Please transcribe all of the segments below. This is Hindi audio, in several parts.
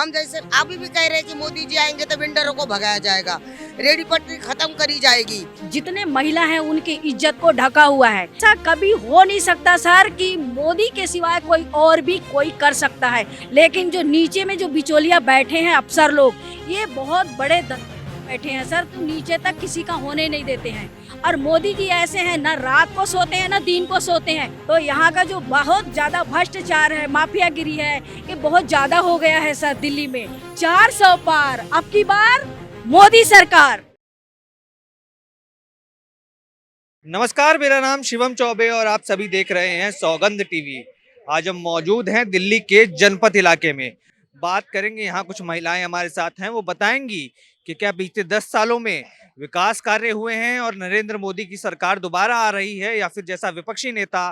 हम जैसे अभी भी कह रहे हैं कि मोदी जी आएंगे तो वेंडरों को भगाया जाएगा, रेडी पटरी खत्म करी जाएगी। जितने महिला हैं उनकी इज्जत को ढका हुआ है। ऐसा कभी हो नहीं सकता सर कि मोदी के सिवाय कोई और भी कोई कर सकता है, लेकिन जो नीचे में जो बिचौलिया बैठे हैं अफसर लोग, ये बहुत बड़े बैठे हैं सर, तो नीचे तक किसी का होने नहीं देते हैं। और मोदी जी ऐसे हैं, ना रात को सोते हैं ना दिन को सोते हैं। तो यहाँ का जो बहुत ज्यादा भ्रष्टाचार है, माफियागिरी है, ये बहुत ज्यादा हो गया है सर दिल्ली में। 400 पार, अब की बार मोदी सरकार। नमस्कार, मेरा नाम शिवम चौबे और आप सभी देख रहे हैं सौगंध टीवी। आज हम मौजूद हैं दिल्ली के जनपथ इलाके में। बात करेंगे, यहाँ कुछ महिलाएं हमारे साथ हैं, वो बताएंगी कि क्या बीते 10 सालों में विकास कार्य हुए हैं और नरेंद्र मोदी की सरकार दोबारा आ रही है, या फिर जैसा विपक्षी नेता,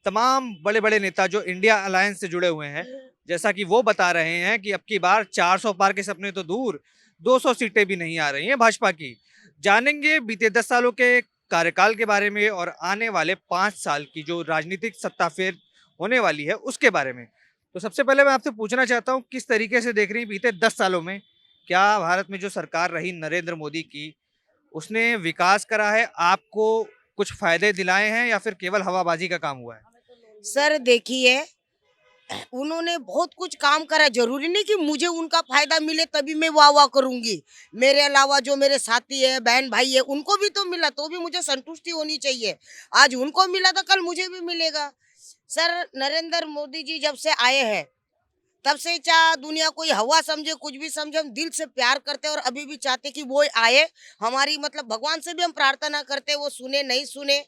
तमाम बड़े बड़े नेता जो इंडिया अलायंस से जुड़े हुए हैं, जैसा कि वो बता रहे हैं कि अब की बार 400 पार के सपने तो दूर, 200 सीटें भी नहीं आ रही हैं भाजपा की। जानेंगे बीते 10 सालों के कार्यकाल के बारे में और आने वाले 5 साल की जो राजनीतिक सत्ता फेर होने वाली है उसके बारे में। तो सबसे पहले मैं आपसे पूछना चाहता हूँ, किस तरीके से देख रही हैं बीते 10 सालों में, क्या भारत में जो सरकार रही नरेंद्र मोदी की, उसने विकास करा है, आपको कुछ फायदे दिलाए हैं, या फिर केवल हवाबाजी का काम हुआ है? सर देखिए, उन्होंने बहुत कुछ काम करा, जरूरी नहीं कि मुझे उनका फायदा मिले तभी मैं वाह वाह करूंगी। मेरे अलावा जो मेरे साथी है, बहन भाई है, उनको भी तो मिला, तो भी मुझे संतुष्टि होनी चाहिए। आज उनको मिला तो कल मुझे भी मिलेगा। सर नरेंद्र मोदी जी जब से आए हैं तब से, चाहे दुनिया कोई हवा समझे कुछ भी समझे, हम दिल से प्यार करते और अभी भी चाहते कि वो आए। हमारी मतलब भगवान से भी हम प्रार्थना करते, वो सुने नहीं सुने,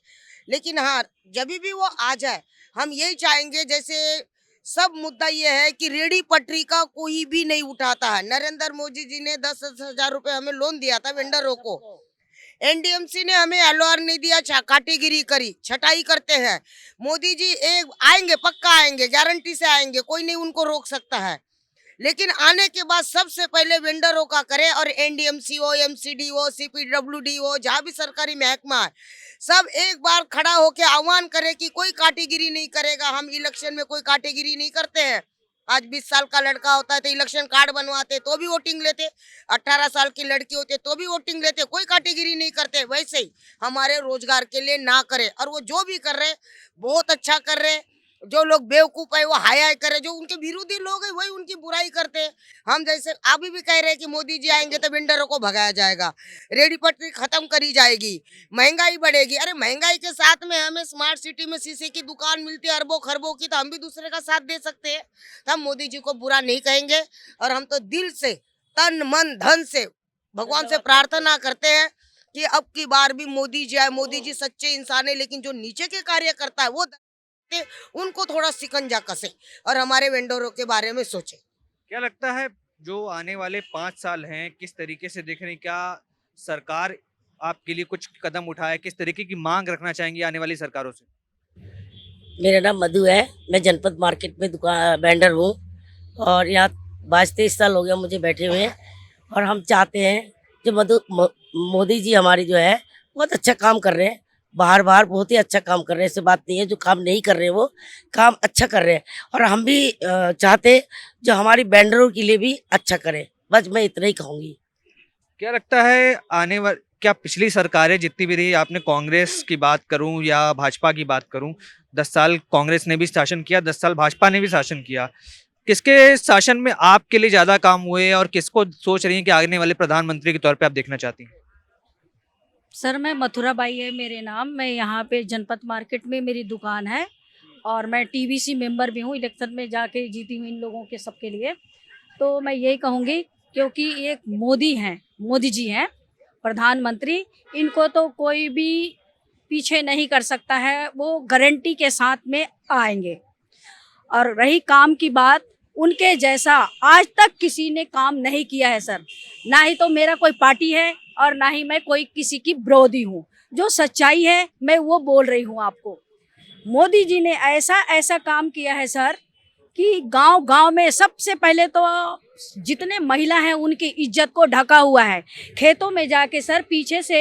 लेकिन हाँ जब भी वो आ जाए हम यही चाहेंगे। जैसे सब मुद्दा ये है कि रेडी पटरी का कोई भी नहीं उठाता है। नरेंद्र मोदी जी ने 10,000 रुपए हमें लोन दिया था वेंडरों को, एनडीएमसी ने हमें एलओआर नहीं दिया, काटीगिरी करी, छटाई करते हैं। मोदी जी एक आएंगे, पक्का आएंगे, गारंटी से आएंगे, कोई नहीं उनको रोक सकता है। लेकिन आने के बाद सबसे पहले वेंडरों का करे, और एनडीएमसी हो, एमसीडी हो, सीपीडब्ल्यूडी हो, जहाँ भी सरकारी महकमा है, सब एक बार खड़ा होकर आह्वान करे कि कोई काटीगिरी नहीं करेगा। हम इलेक्शन में कोई काटीगिरी नहीं करते हैं। आज 20 साल का लड़का होता है तो इलेक्शन कार्ड बनवाते तो भी वोटिंग लेते, 18 साल की लड़की होती है तो भी वोटिंग लेते, कोई कैटेगरी नहीं करते। वैसे ही हमारे रोजगार के लिए ना करे, और वो जो भी कर रहे बहुत अच्छा कर रहे। जो लोग बेवकूफ है वो हाय हाय करे, जो उनके विरोधी लोग हैं वही उनकी बुराई करते हैं। हम जैसे अभी भी कह रहे हैं कि मोदी जी आएंगे तो वेंडरों को भगाया जाएगा, रेडी पटरी खत्म करी जाएगी, महंगाई बढ़ेगी। अरे महंगाई के साथ में हमें स्मार्ट सिटी में शीशे की दुकान मिलती है अरबों खरबों की, तो हम भी दूसरे का साथ दे सकते हैं। तो हम मोदी जी को बुरा नहीं कहेंगे, और हम तो दिल से तन मन धन से भगवान से प्रार्थना करते हैं कि अब की बार भी मोदी जी आए। मोदी जी सच्चे इंसान है, लेकिन जो नीचे के कार्यकर्ता है वो उनको थोड़ा शिकंजा कसे और हमारे वेंडरों के बारे में सोचे। क्या लगता है जो आने वाले 5 साल हैं, किस तरीके से देख रहे हैं? क्या सरकार आपके लिए कुछ कदम उठाए, किस तरीके की मांग रखना चाहेंगी आने वाली सरकारों से? मेरा नाम मधु है, मैं जनपद मार्केट में दुकान वेंडर हूँ और यहाँ 22-23 साल हो गया मुझे बैठे हुए हैं। और हम चाहते हैं जो मोदी जी हमारी जो है बहुत अच्छा काम कर रहे हैं, बाहर बहुत ही अच्छा काम कर रहे हैं। ऐसी बात नहीं है जो काम नहीं कर रहे हैं, वो काम अच्छा कर रहे हैं। और हम भी चाहते जो हमारी वेंडरों के लिए भी अच्छा करें। बस मैं इतना ही कहूँगी। क्या लगता है क्या पिछली सरकारें जितनी भी रही, आपने कांग्रेस की बात करूं या भाजपा की बात करूं, 10 साल कांग्रेस ने भी शासन किया, 10 साल भाजपा ने भी शासन किया, किसके शासन में आपके लिए ज्यादा काम हुए और किसको सोच रही हैं कि आने वाले प्रधानमंत्री के तौर पे आप देखना चाहती हैं? सर मैं मथुरा बाई है मेरे नाम, मैं यहाँ पे जनपद मार्केट में मेरी दुकान है और मैं टीवीसी मेंबर भी हूँ। इलेक्शन में जाके जीती हूँ इन लोगों के सबके लिए। तो मैं यही कहूँगी, क्योंकि एक मोदी जी हैं प्रधानमंत्री, इनको तो कोई भी पीछे नहीं कर सकता है, वो गारंटी के साथ में आएंगे। और रही काम की बात, उनके जैसा आज तक किसी ने काम नहीं किया है सर। ना ही तो मेरा कोई पार्टी है और ना ही मैं कोई किसी की विरोधी हूँ। जो सच्चाई है मैं वो बोल रही हूँ आपको। मोदी जी ने ऐसा काम किया है सर कि गांव में सबसे पहले तो जितने महिला हैं उनकी इज्जत को ढका हुआ है। खेतों में जाके सर पीछे से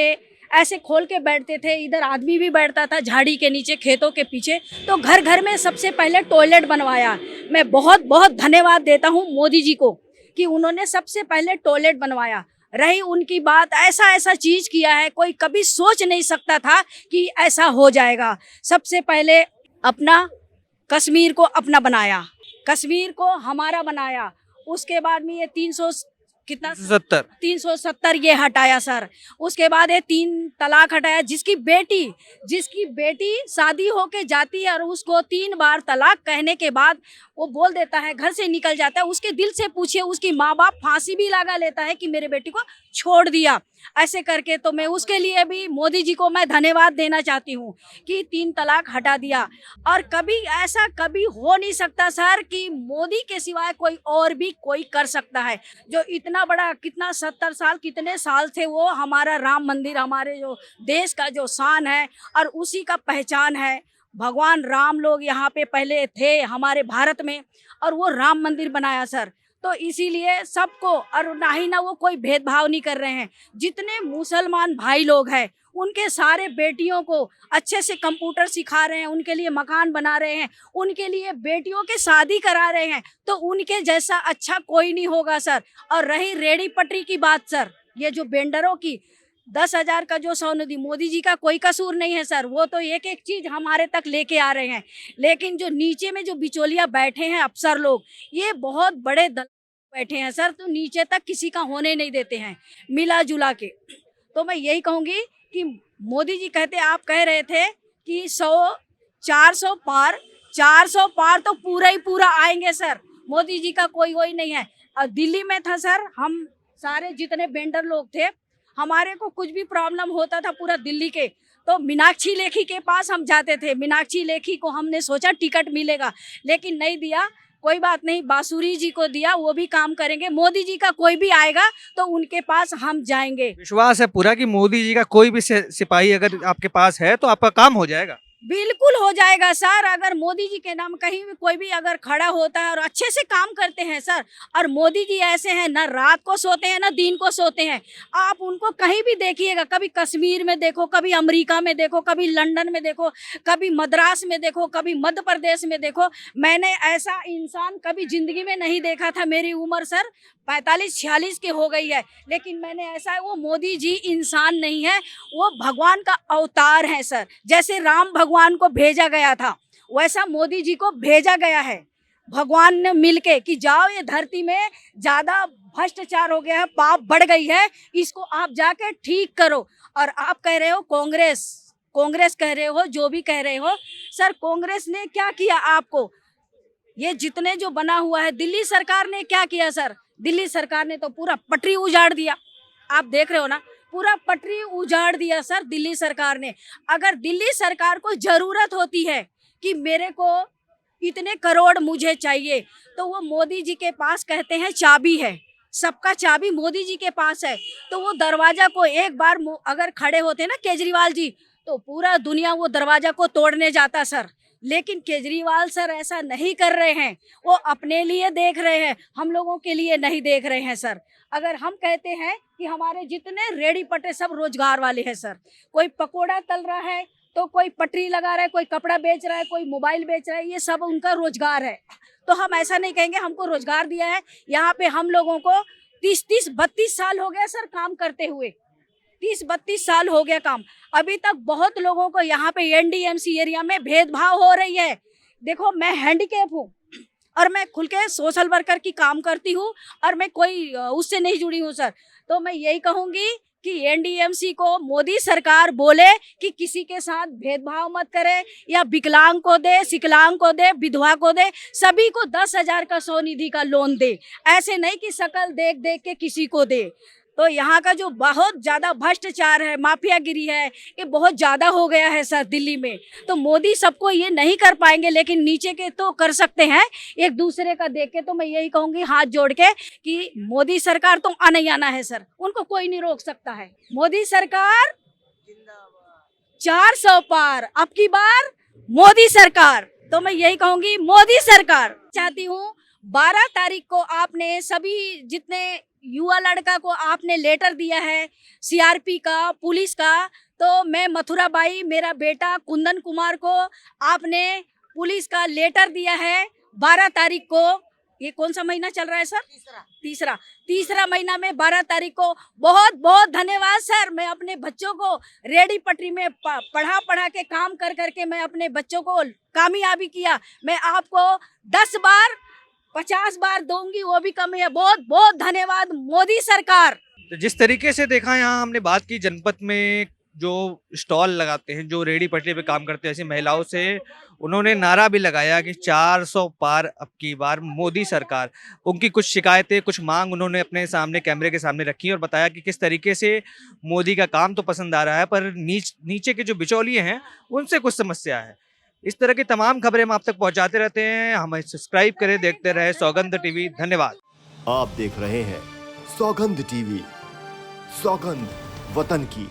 ऐसे खोल के बैठते थे, इधर आदमी भी बैठता था झाड़ी के नीचे खेतों के पीछे। तो घर घर में सबसे पहले टॉयलेट बनवाया। मैं बहुत बहुत धन्यवाद देता हूँ मोदी जी को कि उन्होंने सबसे पहले टॉयलेट बनवाया। रही उनकी बात, ऐसा ऐसा चीज किया है कोई कभी सोच नहीं सकता था कि ऐसा हो जाएगा। सबसे पहले अपना कश्मीर को अपना बनाया, कश्मीर को हमारा बनाया। उसके बाद में ये 300 कितना 370 ये हटाया सर। उसके बाद ये 3 तलाक हटाया। जिसकी बेटी शादी होके जाती है और उसको 3 बार तलाक कहने के बाद वो बोल देता है, घर से निकल जाता है, उसके दिल से पूछिए, उसकी माँ बाप फांसी भी लगा लेता है कि मेरे बेटी को छोड़ दिया ऐसे करके। तो मैं उसके लिए भी मोदी जी को मैं धन्यवाद देना चाहती हूँ कि 3 तलाक हटा दिया। और कभी ऐसा कभी हो नहीं सकता सर कि मोदी के सिवाय कोई और भी कोई कर सकता है। जो इतना बड़ा, कितना 70 साल, कितने साल थे वो हमारा राम मंदिर हमारे जो देश का जो शान है और उसी का पहचान है। भगवान राम लोग यहाँ पे पहले थे हमारे भारत में और वो राम मंदिर बनाया सर। तो इसीलिए सबको, और ना ही ना वो कोई भेदभाव नहीं कर रहे हैं। जितने मुसलमान भाई लोग हैं उनके सारे बेटियों को अच्छे से कंप्यूटर सिखा रहे हैं, उनके लिए मकान बना रहे हैं, उनके लिए बेटियों के शादी करा रहे हैं। तो उनके जैसा अच्छा कोई नहीं होगा सर। और रही रेडी पटरी की बात सर, ये जो वेंडरों की 10,000 का जो सौनिधि, मोदी जी का कोई कसूर नहीं है सर। वो तो एक एक चीज हमारे तक लेके आ रहे हैं। लेकिन जो नीचे में जो बिचौलिया बैठे हैं अफसर लोग, ये बहुत बड़े दल बैठे हैं सर, तो नीचे तक किसी का होने नहीं देते हैं मिला जुला के। तो मैं यही कहूँगी कि मोदी जी कहते, आप कह रहे थे कि 400 पार तो पूरा ही पूरा आएंगे सर। मोदी जी का कोई वही नहीं है। और दिल्ली में था सर, हम सारे जितने वेंडर लोग थे, हमारे को कुछ भी प्रॉब्लम होता था पूरा दिल्ली के, तो मीनाक्षी लेखी के पास हम जाते थे। मीनाक्षी लेखी को हमने सोचा टिकट मिलेगा, लेकिन नहीं दिया। कोई बात नहीं, बांसुरी जी को दिया, वो भी काम करेंगे। मोदी जी का कोई भी आएगा तो उनके पास हम जाएंगे। विश्वास है पूरा कि मोदी जी का कोई भी सिपाही अगर आपके पास है तो आपका काम हो जाएगा। बिल्कुल हो जाएगा सर। अगर मोदी जी के नाम कहीं भी कोई भी अगर खड़ा होता है और अच्छे से काम करते हैं सर, और मोदी जी ऐसे हैं, ना रात को सोते हैं ना दिन को सोते हैं। आप उनको कहीं भी देखिएगा, कभी कश्मीर में देखो, कभी अमेरिका में देखो, कभी लंदन में देखो, कभी मद्रास में देखो, कभी मध्य प्रदेश में देखो। मैंने ऐसा इंसान कभी जिंदगी में नहीं देखा था। मेरी उम्र सर 45-46 की हो गई है, लेकिन मैंने ऐसा, वो मोदी जी इंसान नहीं है, वो भगवान का अवतार है सर। जैसे राम भगवान को भेजा गया था, वैसा मोदी जी को भेजा गया है भगवान ने मिलके कि जाओ, ये धरती में ज्यादा भ्रष्टाचार हो गया है, पाप बढ़ गई है, इसको आप जाके ठीक करो। और आप कह रहे हो कांग्रेस कह रहे हो, जो भी कह रहे हो सर, कांग्रेस ने क्या किया आपको? ये जितने जो बना हुआ है, दिल्ली सरकार ने क्या किया सर? दिल्ली सरकार ने तो पूरा पटरी उजाड़ दिया। आप देख रहे हो ना, पूरा पटरी उजाड़ दिया सर दिल्ली सरकार ने। अगर दिल्ली सरकार को जरूरत होती है कि मेरे को इतने करोड़ मुझे चाहिए, तो वो मोदी जी के पास कहते हैं चाबी है, सबका चाबी मोदी जी के पास है। तो वो दरवाजा को एक बार अगर खड़े होते ना केजरीवाल जी, तो पूरा दुनिया वो दरवाजा को तोड़ने जाता सर। लेकिन केजरीवाल सर ऐसा नहीं कर रहे हैं, वो अपने लिए देख रहे हैं, हम लोगों के लिए नहीं देख रहे हैं सर। अगर हम कहते हैं कि हमारे जितने रेडी पटे सब रोजगार वाले हैं सर, कोई पकोड़ा तल रहा है तो कोई पटरी लगा रहा है, कोई कपड़ा बेच रहा है, कोई मोबाइल बेच रहा है, ये सब उनका रोजगार है। तो हम ऐसा नहीं कहेंगे हमको रोजगार दिया है। यहाँ पे हम लोगों को 30-32 साल हो गया सर काम करते हुए, 30-32 साल हो गया काम। अभी तक बहुत लोगों को यहाँ पे एनडीएमसी एरिया में भेदभाव हो रही है। देखो, मैं हैंडीकैप हूँ और मैं खुल के सोशल वर्कर की काम करती हूँ और मैं कोई उससे नहीं जुड़ी हूँ सर। तो मैं यही कहूँगी कि एनडीएमसी को मोदी सरकार बोले कि किसी के साथ भेदभाव मत करे, या विकलांग को दे, सिकलांग को दे, विधवा को दे, सभी को 10,000 का स्वनिधि का लोन दे। ऐसे नहीं कि शकल देख देख के किसी को दे। तो यहाँ का जो बहुत ज़्यादा भ्रष्टाचार है, माफियागिरी है, ये बहुत ज़्यादा हो गया है सर दिल्ली में। तो मोदी सबको ये नहीं कर पाएंगे, लेकिन नीचे के तो कर सकते हैं एक दूसरे का देख के। तो मैं यही कहूँगी हाथ जोड़ के कि मोदी सरकार तो आना ही आना है सर, उनको कोई नहीं रोक सकता है। मोदी सरकार 400 पार, अब की बार मोदी सरकार। तो मैं यही कहूँगी मोदी सरकार चाहती हूँ। 12 तारीख को आपने सभी जितने युवा लड़का को आपने लेटर दिया है, सीआरपी का, पुलिस का, तो मैं मथुरा बाई, मेरा बेटा कुंदन कुमार को आपने पुलिस का लेटर दिया है 12 तारीख को। ये कौन सा महीना चल रहा है सर? तीसरा। तीसरा महीना में 12 तारीख को बहुत बहुत धन्यवाद सर। मैं अपने बच्चों को रेडी पटरी में पढ़ा के काम कर करके मैं अपने बच्चों को कामयाबी किया। मैं आपको 10 बार 50 बार दूंगी, वो भी कम है। बहुत बहुत धन्यवाद मोदी सरकार। तो जिस तरीके से देखा यहाँ हमने बात की जनपद में जो स्टॉल लगाते हैं, जो रेडी पटरी पे काम करते हैं ऐसी महिलाओं से, उन्होंने नारा भी लगाया कि 400 पार अब की बार मोदी सरकार। उनकी कुछ शिकायतें, कुछ मांग उन्होंने अपने सामने कैमरे के सामने रखी और बताया कि किस तरीके से मोदी का काम तो पसंद आ रहा है पर नीचे के जो बिचौलिए हैं उनसे कुछ समस्या है। इस तरह की तमाम खबरें हम आप तक पहुंचाते रहते हैं। हमें सब्सक्राइब करें, देखते रहे सौगंध टीवी। धन्यवाद। आप देख रहे हैं सौगंध टीवी, सौगंध वतन की।